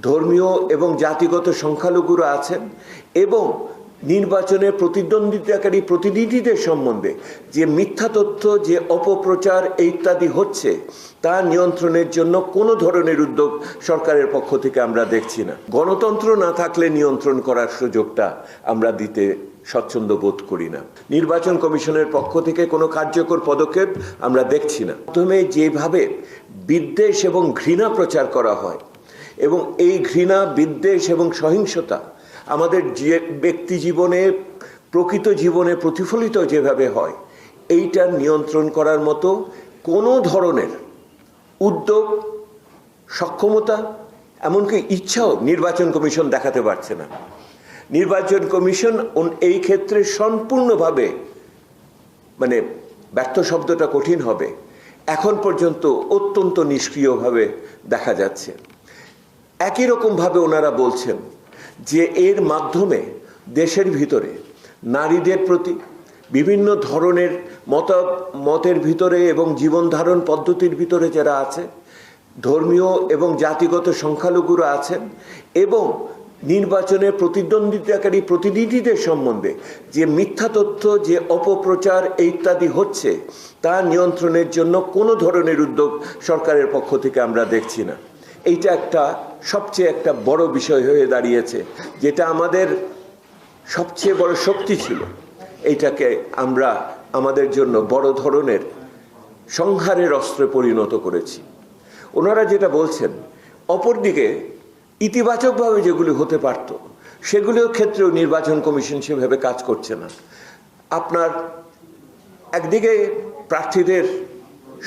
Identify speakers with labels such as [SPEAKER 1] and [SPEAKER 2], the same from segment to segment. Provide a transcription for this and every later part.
[SPEAKER 1] ধর্মীয় এবং জাতিগত সংখ্যালঘুরা আছেন এবং নির্বাচনে প্রতিদ্বন্দ্বিতাকারী প্রতিনিধিদের সম্বন্ধে যে মিথ্যা তথ্য, যে অপপ্রচার ইত্যাদি হচ্ছে তা নিয়ন্ত্রণের জন্য কোনো ধরনের উদ্যোগ সরকারের পক্ষ থেকে আমরা দেখছি না। গণতন্ত্র না থাকলে নিয়ন্ত্রণ করার সুযোগটা আমরা দিতে স্বচ্ছন্দ বোধ করি না। নির্বাচন কমিশনের পক্ষ থেকে কোনো কার্যকর পদক্ষেপ আমরা দেখছি না। প্রথমে যেভাবে বিদ্বেষ এবং ঘৃণা প্রচার করা হয় এবং এই ঘৃণা, বিদ্বেষ এবং সহিংসতা আমাদের যে ব্যক্তি জীবনে, প্রকৃত জীবনে প্রতিফলিত যেভাবে হয়, এইটা নিয়ন্ত্রণ করার মতো কোনো ধরনের উদ্যোগ, সক্ষমতা, এমনকি ইচ্ছাও নির্বাচন কমিশন দেখাতে পারছে না। নির্বাচন কমিশন এই ক্ষেত্রে সম্পূর্ণভাবে, ব্যর্থ শব্দটা কঠিন হবে, এখন পর্যন্ত অত্যন্ত নিষ্ক্রিয়ভাবে দেখা যাচ্ছে। একই রকমভাবে ওনারা বলছেন যে এর মাধ্যমে দেশের ভিতরে নারীদের প্রতি বিভিন্ন ধরনের মতের ভিতরে এবং জীবন ধারণ পদ্ধতির ভিতরে যারা আছে, ধর্মীয় এবং জাতিগত সংখ্যালঘুরা আছেন এবং নির্বাচনে প্রতিদ্বন্দ্বিতাকারী প্রতিনিধিদের সম্বন্ধে যে মিথ্যা তথ্য, যে অপপ্রচার ইত্যাদি হচ্ছে তা নিয়ন্ত্রণের জন্য কোনো ধরনের উদ্যোগ সরকারের পক্ষ থেকে আমরা দেখছি না। এইটা সবচেয়ে একটা বড় বিষয় হয়ে দাঁড়িয়েছে, যেটা আমাদের সবচেয়ে বড় শক্তি ছিল। এইটাকে আমরা আমাদের জন্য বড় ধরনের সংহারের অস্ত্রে পরিণত করেছি। ওনারা যেটা বলছেন, অপরদিকে ইতিবাচকভাবে যেগুলি হতে পারত সেগুলোর ক্ষেত্রেও নির্বাচন কমিশন সেভাবে কাজ করছে না। আপনার একদিকে প্রার্থীদের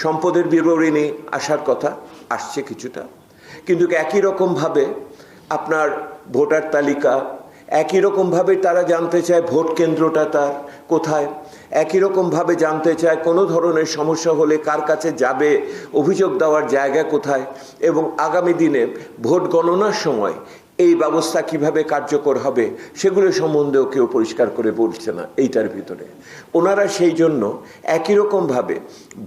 [SPEAKER 1] সম্পদের বিবরণী আসার কথা, আসছে কিছুটা, কিন্তু একই রকমভাবে আপনার ভোটার তালিকা, একই রকমভাবে তারা জানতে চায় ভোট কেন্দ্রটা তার কোথায়, একই রকমভাবে জানতে চায় কোনো ধরনের সমস্যা হলে কার কাছে যাবে, অভিযোগ দেওয়ার জায়গা কোথায়, এবং আগামী দিনে ভোট গণনার সময় এই ব্যবস্থা কিভাবে কার্যকর হবে সেগুলো সম্বন্ধেও কেউ পরিষ্কার করে বলছে না। এইটার ভিতরে ওনারা সেই জন্য একই রকমভাবে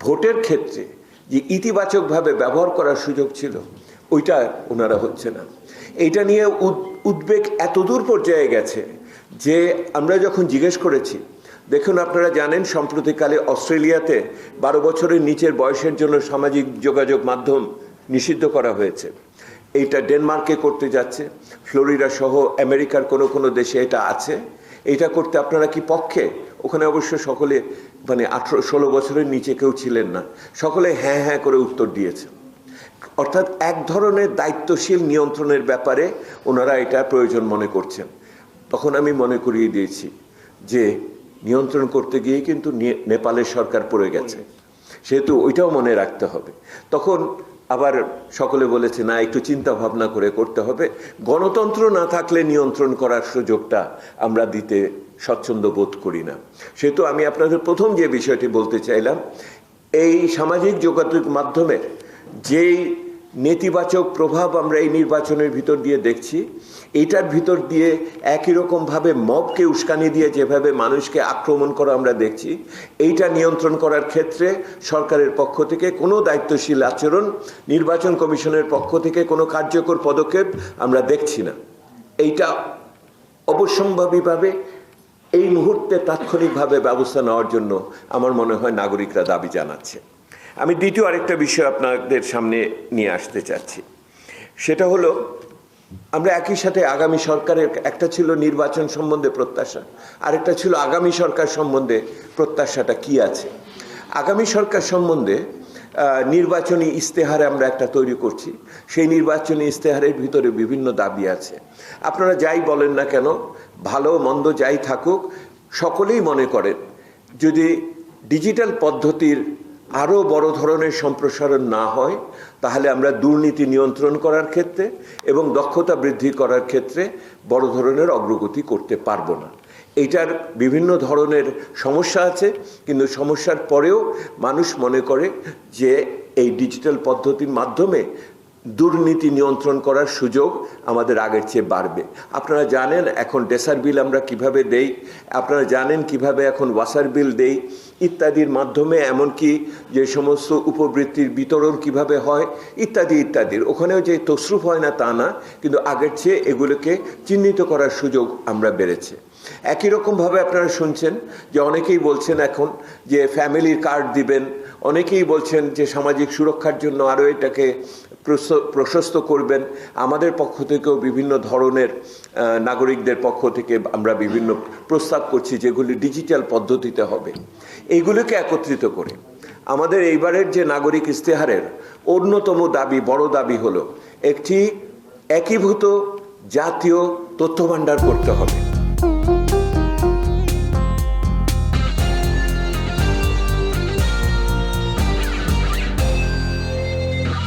[SPEAKER 1] ভোটের ক্ষেত্রে যে ইতিবাচকভাবে ব্যবহার করার সুযোগ ছিল ওইটা ওনারা হচ্ছে না। এইটা নিয়ে উদ্বেগ এতদূর পর্যায়ে গেছে যে আমরা যখন জিজ্ঞেস করেছি, দেখুন আপনারা জানেন সম্প্রতিকালে অস্ট্রেলিয়াতে 12 বছরের নিচের বয়সের জন্য সামাজিক যোগাযোগ মাধ্যম নিষিদ্ধ করা হয়েছে। এইটা ডেনমার্কে করতে যাচ্ছে, ফ্লোরিডা সহ আমেরিকার কোনো দেশে এটা আছে। এইটা করতে আপনারা কি পক্ষে? ওখানে অবশ্য সকলে 18-16 বছরের নিচে কেউ ছিলেন না, সকলে হ্যাঁ হ্যাঁ করে উত্তর দিয়েছে। অর্থাৎ এক ধরনের দায়িত্বশীল নিয়ন্ত্রণের ব্যাপারে ওনারা এটা প্রয়োজন মনে করছেন। তখন আমি মনে করিয়ে দিয়েছি যে নিয়ন্ত্রণ করতে গিয়ে কিন্তু নেপালের সরকার পড়ে গেছে, সেহেতু ওইটাও মনে রাখতে হবে। তখন আবার সকলে বলেছে না, একটু চিন্তা ভাবনা করে করতে হবে। গণতন্ত্র না থাকলে নিয়ন্ত্রণ করার সুযোগটা আমরা দিতে স্বচ্ছন্দ বোধ করি না। সেহেতু আমি আপনাদের প্রথম যে বিষয়টি বলতে চাইলাম, এই সামাজিক যোগাযোগ মাধ্যমে যেই নেতিবাচক প্রভাব আমরা এই নির্বাচনের ভিতর দিয়ে দেখছি, এইটার ভিতর দিয়ে একই রকমভাবে মবকে উস্কানি দিয়ে যেভাবে মানুষকে আক্রমণ করা আমরা দেখছি, এইটা নিয়ন্ত্রণ করার ক্ষেত্রে সরকারের পক্ষ থেকে কোনো দায়িত্বশীল আচরণ, নির্বাচন কমিশনের পক্ষ থেকে কোনো কার্যকর পদক্ষেপ আমরা দেখছি না। এইটা অবশ্যম্ভাবীভাবে এই মুহূর্তে তাৎক্ষণিকভাবে ব্যবস্থা নেওয়ার জন্য আমার মনে হয় নাগরিকরা দাবি জানাচ্ছে। আমি দ্বিতীয় আরেকটা বিষয় আপনাদের সামনে নিয়ে আসতে চাচ্ছি, সেটা হলো আমরা একই সাথে আগামী সরকারের, একটা ছিল নির্বাচন সম্বন্ধে প্রত্যাশা, আরেকটা ছিল আগামী সরকার সম্বন্ধে প্রত্যাশাটা কি আছে। আগামী সরকার সম্বন্ধে নির্বাচনী ইস্তেহারে আমরা একটা তৈরি করছি, সেই নির্বাচনী ইস্তেহারের ভিতরে বিভিন্ন দাবি আছে। আপনারা যাই বলেন না কেন, ভালো মন্দ যাই থাকুক, সকলেই মনে করেন যদি ডিজিটাল পদ্ধতির আরও বড় ধরনের সম্প্রসারণ না হয় তাহলে আমরা দুর্নীতি নিয়ন্ত্রণ করার ক্ষেত্রে এবং দক্ষতা বৃদ্ধি করার ক্ষেত্রে বড় ধরনের অগ্রগতি করতে পারবো না। এইটার বিভিন্ন ধরনের সমস্যা আছে, কিন্তু সমস্যার পরেও মানুষ মনে করে যে এই ডিজিটাল পদ্ধতির মাধ্যমে দুর্নীতি নিয়ন্ত্রণ করার সুযোগ আমাদের আগের চেয়ে বাড়বে। আপনারা জানেন এখন ডেসার বিল আমরা কিভাবে দেই, আপনারা জানেন কিভাবে এখন ওয়াসার বিল দেই, ইত্যাদির মাধ্যমে, এমনকি যে সমস্ত উপবৃত্তির বিতরণ কিভাবে হয় ইত্যাদি ইত্যাদির, ওখানেও যে তসরুফ হয় না তা না, কিন্তু আগের চেয়ে এগুলোকে চিহ্নিত করার সুযোগ আমরা বেড়েছে। একই রকমভাবে আপনারা শুনছেন যে অনেকেই বলছেন এখন যে ফ্যামিলির কার্ড দিবেন, অনেকেই বলছেন যে সামাজিক সুরক্ষার জন্য আরও এটাকে প্রশস্ত করবেন। আমাদের পক্ষ থেকেও বিভিন্ন ধরনের নাগরিকদের পক্ষ থেকে আমরা বিভিন্ন প্রস্তাব করছি যেগুলি ডিজিটাল পদ্ধতিতে হবে। এইগুলোকে একত্রিত করে আমাদের এইবারের যে নাগরিক ইশতেহারের অন্যতম দাবি, বড় দাবি হলো একটি একীভূত জাতীয় তথ্য ভাণ্ডার করতে হবে।